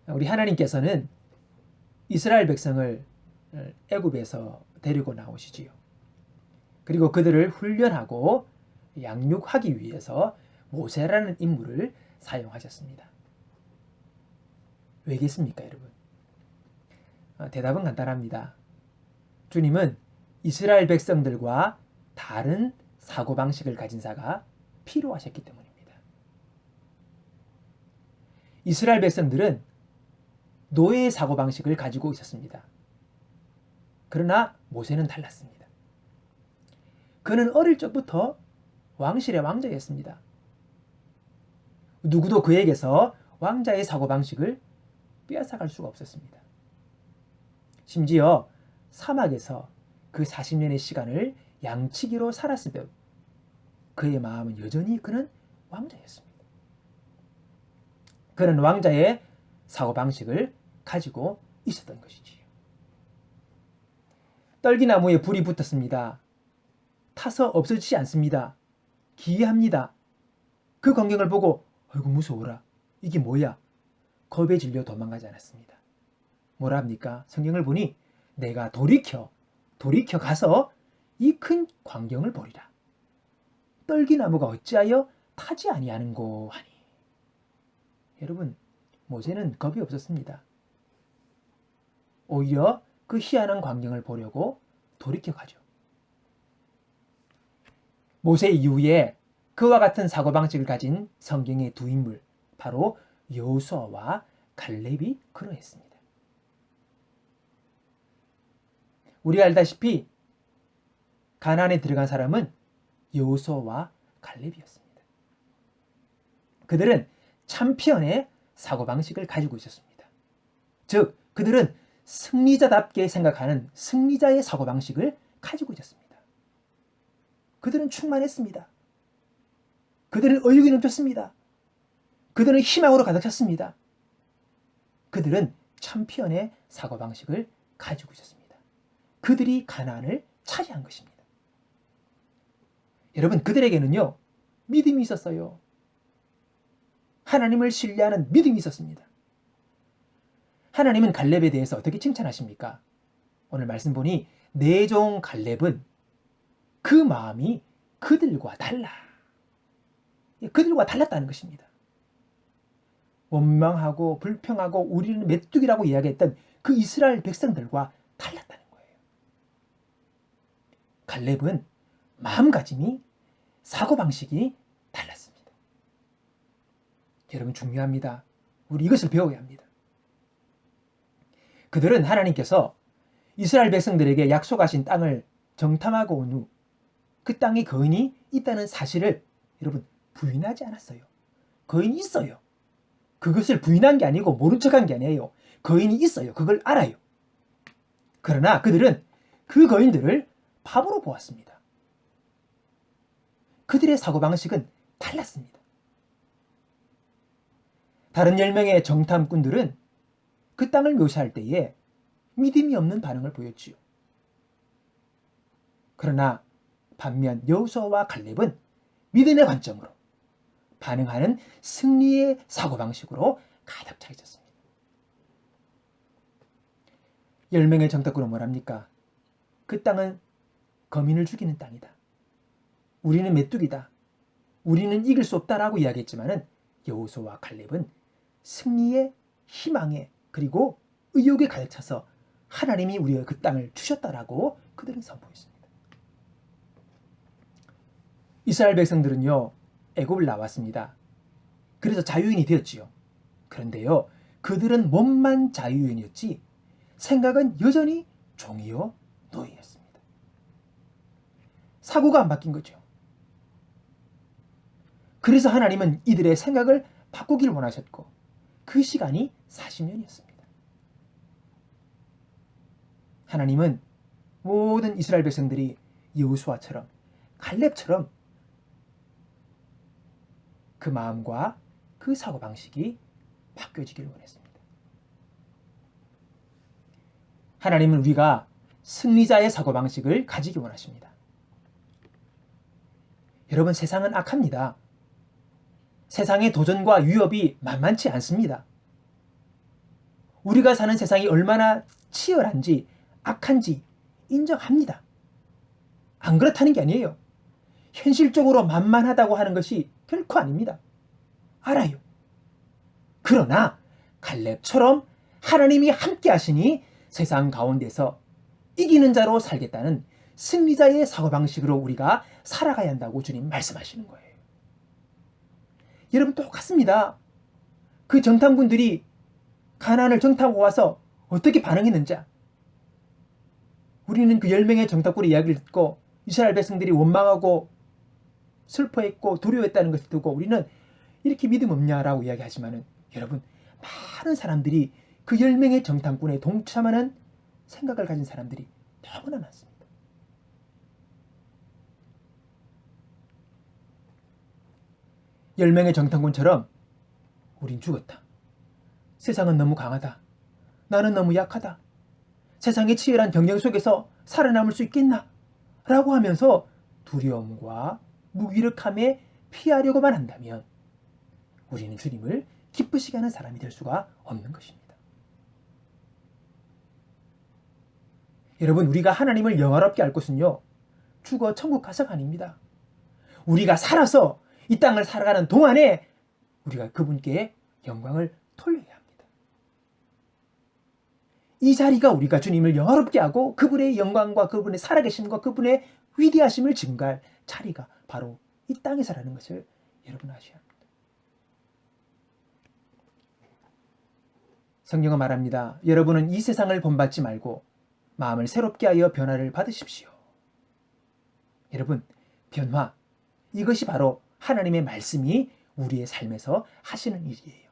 우리 하나님께서는 이스라엘 백성을 애굽에서 데리고 나오시지요. 그리고 그들을 훈련하고 양육하기 위해서 모세라는 인물을 사용하셨습니다. 왜겠습니까, 여러분? 대답은 간단합니다. 주님은 이스라엘 백성들과 다른 사고방식을 가진 자가 필요하셨기 때문입니다. 이스라엘 백성들은 노예의 사고방식을 가지고 있었습니다. 그러나 모세는 달랐습니다. 그는 어릴 적부터 왕실의 왕자였습니다. 누구도 그에게서 왕자의 사고방식을 빼앗아갈 수가 없었습니다. 심지어 사막에서 그 40년의 시간을 양치기로 살았으며 그의 마음은 여전히 그는 왕자였습니다. 그는 왕자의 사고방식을 가지고 있었던 것이지요. 떨기나무에 불이 붙었습니다. 타서 없어지지 않습니다. 기이합니다. 그 광경을 보고 아이고 무서워라. 이게 뭐야? 겁에 질려 도망가지 않았습니다. 뭐라 합니까? 성경을 보니 내가 돌이켜 가서 이 큰 광경을 보리라. 떨기나무가 어찌하여 타지 아니하는고 하니. 여러분, 모세는 겁이 없었습니다. 오히려 그 희한한 광경을 보려고 돌이켜 가죠. 모세 이후에 그와 같은 사고방식을 가진 성경의 두 인물, 바로 여호수아와 갈렙이 그러했습니다. 우리가 알다시피 가나안에 들어간 사람은 여호수아와 갈렙이었습니다. 그들은 참편의 사고방식을 가지고 있었습니다. 즉, 그들은 승리자답게 생각하는 승리자의 사고방식을 가지고 있었습니다. 그들은 충만했습니다. 그들은 의욕이 넘쳤습니다. 그들은 희망으로 가득 찼습니다. 그들은 참편의 사고방식을 가지고 있었습니다. 그들이 가나안을 차지한 것입니다. 여러분, 그들에게는요, 믿음이 있었어요. 하나님을 신뢰하는 믿음이 있었습니다. 하나님은 갈렙에 대해서 어떻게 칭찬하십니까? 오늘 말씀 보니 내 종 갈렙은 그 마음이 그들과 달라. 그들과 달랐다는 것입니다. 원망하고 불평하고 우리는 메뚜기라고 이야기했던 그 이스라엘 백성들과 달랐다는 거예요. 갈렙은 마음가짐이, 사고방식이 달랐습니다. 여러분, 중요합니다. 우리 이것을 배워야 합니다. 그들은 하나님께서 이스라엘 백성들에게 약속하신 땅을 정탐하고 온 후 그 땅에 거인이 있다는 사실을 여러분 부인하지 않았어요. 거인이 있어요. 그것을 부인한 게 아니고 모른 척한 게 아니에요. 거인이 있어요. 그걸 알아요. 그러나 그들은 그 거인들을 바보로 보았습니다. 그들의 사고방식은 달랐습니다. 다른 10명의 정탐꾼들은 그 땅을 묘사할 때에 믿음이 없는 반응을 보였지요. 그러나 반면 여호수아와 갈렙은 믿음의 관점으로 반응하는 승리의 사고방식으로 가득 차 있었습니다. 10명의 정탐꾼은 뭐랍니까? 그 땅은 거민을 죽이는 땅이다. 우리는 메뚜기다. 우리는 이길 수 없다라고 이야기했지만은 여호수아와 갈렙은 승리의 희망에 그리고 의욕에 가득 차서 하나님이 우리의 그 땅을 주셨다라고 그들은 선포했습니다. 이스라엘 백성들은요, 애굽을 나왔습니다. 그래서 자유인이 되었지요. 그런데요, 그들은 몸만 자유인이었지 생각은 여전히 종이요 노예였습니다. 사고가 안 바뀐 거죠. 그래서 하나님은 이들의 생각을 바꾸길 원하셨고 그 시간이 40년이었습니다. 하나님은 모든 이스라엘 백성들이 여호수아처럼 갈렙처럼 그 마음과 그 사고방식이 바뀌어지길 원했습니다. 하나님은 우리가 승리자의 사고방식을 가지기 원하십니다. 여러분, 세상은 악합니다. 세상의 도전과 위협이 만만치 않습니다. 우리가 사는 세상이 얼마나 치열한지 악한지 인정합니다. 안 그렇다는 게 아니에요. 현실적으로 만만하다고 하는 것이 결코 아닙니다. 알아요. 그러나 갈렙처럼 하나님이 함께 하시니 세상 가운데서 이기는 자로 살겠다는 승리자의 사고방식으로 우리가 살아가야 한다고 주님 말씀하시는 거예요. 여러분 똑같습니다. 그 정탐꾼들이 가나안을 정탐하고 와서 어떻게 반응했는지, 우리는 그 10명의 정탐꾼의 이야기를 듣고 이스라엘 백성들이 원망하고 슬퍼했고 두려워했다는 것을 듣고 우리는 이렇게 믿음 없냐라고 이야기하지만은, 여러분 많은 사람들이 그 10명의 정탐꾼에 동참하는 생각을 가진 사람들이 너무나 많습니다. 열 명의 정탐꾼처럼 우린 죽었다. 세상은 너무 강하다. 나는 너무 약하다. 세상의 치열한 경쟁 속에서 살아남을 수 있겠나? 라고 하면서 두려움과 무기력함에 피하려고만 한다면 우리는 주님을 기쁘시게 하는 사람이 될 수가 없는 것입니다. 여러분, 우리가 하나님을 영화롭게 할 것은요, 죽어 천국 가서가 아닙니다. 우리가 살아서 이 땅을 살아가는 동안에 우리가 그분께 영광을 돌려야 합니다. 이 자리가 우리가 주님을 영화롭게 하고 그분의 영광과 그분의 살아계심과 그분의 위대하심을 증거할 자리가 바로 이 땅에서라는 것을 여러분 아셔야 합니다. 성경은 말합니다. 여러분은 이 세상을 본받지 말고 마음을 새롭게 하여 변화를 받으십시오. 여러분, 변화, 이것이 바로 하나님의 말씀이 우리의 삶에서 하시는 일이에요.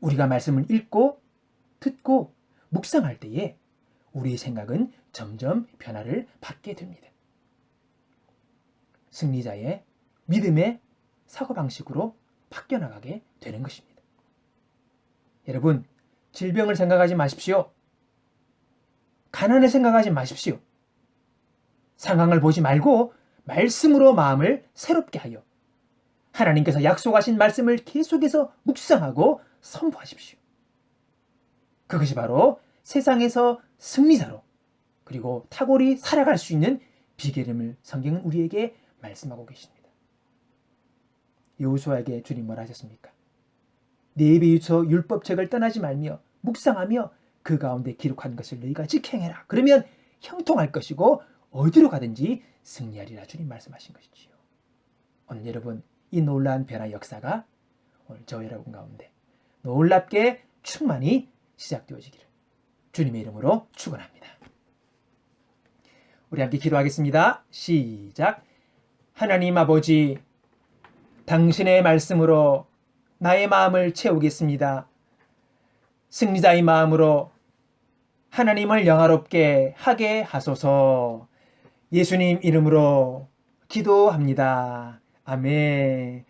우리가 말씀을 읽고 듣고 묵상할 때에 우리의 생각은 점점 변화를 받게 됩니다. 승리자의 믿음의 사고방식으로 바뀌어나가게 되는 것입니다. 여러분, 질병을 생각하지 마십시오. 가난을 생각하지 마십시오. 상황을 보지 말고 말씀으로 마음을 새롭게 하여 하나님께서 약속하신 말씀을 계속해서 묵상하고 선포하십시오. 그것이 바로 세상에서 승리자로 그리고 탁월히 살아갈 수 있는 비결임을 성경은 우리에게 말씀하고 계십니다. 여호수아에게 주님 뭐라 하셨습니까? 내 입에 유서 율법책을 떠나지 말며 묵상하며 그 가운데 기록한 것을 너희가 직행해라. 그러면 형통할 것이고 어디로 가든지 승리하리라. 주님 말씀하신 것이지요. 오늘 여러분, 이 놀라운 변화 역사가 오늘 저 여러분 가운데 놀랍게 충만히 시작되어지기를 주님의 이름으로 축원합니다. 우리 함께 기도하겠습니다. 시작. 하나님 아버지, 당신의 말씀으로 나의 마음을 채우겠습니다. 승리자의 마음으로 하나님을 영화롭게 하게 하소서. 예수님 이름으로 기도합니다. 아멘.